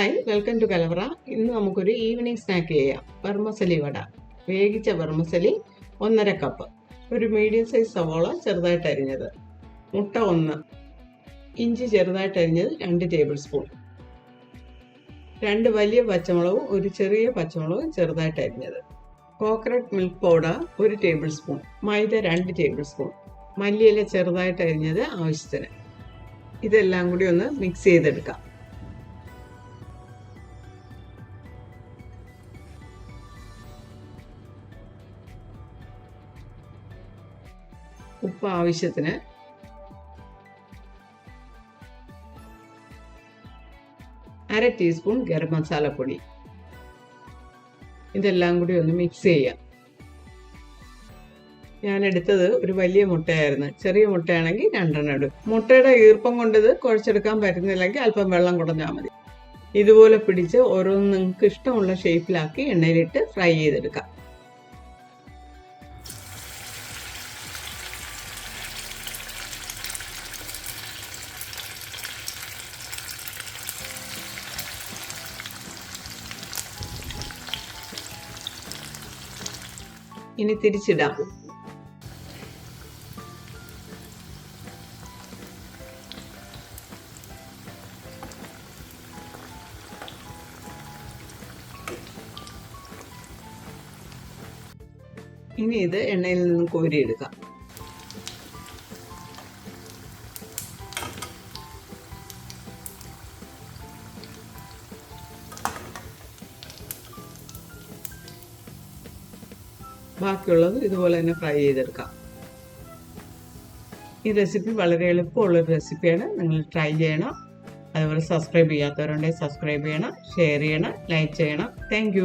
Hi, welcome to Kalavara. ഇന്ന് നമുക്കൊരു evening snack ചെയ്യാം. വെർമസലി വട. വേവിച്ച വെർമസലി 1.5 കപ്പ്. ഒരു മീഡിയം സൈസ് സവാള ചെറുതായിട്ട് അരിഞ്ഞത്. മുട്ട 1. ഇഞ്ചി ചെറുതായിട്ട് അരിഞ്ഞത് 2 ടേബിൾ സ്പൂൺ. 2 വലിയ പച്ചമുളകും ഒരു ചെറിയ പച്ചമുളകും ചെറുതായിട്ട് അരിഞ്ഞത്. Coconut milk powder 1 tablespoon. Maida 2 tablespoon. മല്ലിയില ചെറുതായിട്ട് അരിഞ്ഞത് ആവശ്യത്തിന്. ഇതെല്ലാം കൂടി ഒന്ന് മിക്സ് ചെയ്തെടുക്കാം. ഉപ്പ് ആവശ്യത്തിന്, അര ടീസ്പൂൺ ഗരം മസാലപ്പൊടി. ഇതെല്ലാം കൂടി ഒന്ന് മിക്സ് ചെയ്യാം. ഞാൻ എടുത്തത് ഒരു വലിയ മുട്ടയായിരുന്നു. ചെറിയ മുട്ടയാണെങ്കിൽ 2 ഇടും. മുട്ടയുടെ ഈർപ്പം കൊണ്ട് ഇത് കുഴച്ചെടുക്കാൻ പറ്റുന്നില്ലെങ്കിൽ അല്പം വെള്ളം കുടഞ്ഞാൽ മതി. ഇതുപോലെ പിടിച്ച് ഓരോന്ന് നിങ്ങൾക്ക് ഇഷ്ടമുള്ള ഷേപ്പിലാക്കി എണ്ണയിലിട്ട് ഫ്രൈ ചെയ്തെടുക്കാം. ഇനി തിരിച്ചിടാം. ഇനി ഇത് എണ്ണയിൽ നിന്ന് കോരിയെടുക്കാം. ബാക്കിയുള്ളത് ഇതുപോലെ തന്നെ ഫ്രൈ ചെയ്തെടുക്കാം. ഈ റെസിപ്പി വളരെ എളുപ്പമുള്ളൊരു റെസിപ്പിയാണ്. നിങ്ങൾ ട്രൈ ചെയ്യണം. അതുപോലെ സബ്സ്ക്രൈബ് ചെയ്യാത്തവരുണ്ടെങ്കിൽ സബ്സ്ക്രൈബ് ചെയ്യണം, ഷെയർ ചെയ്യണം, ലൈക്ക് ചെയ്യണം. താങ്ക്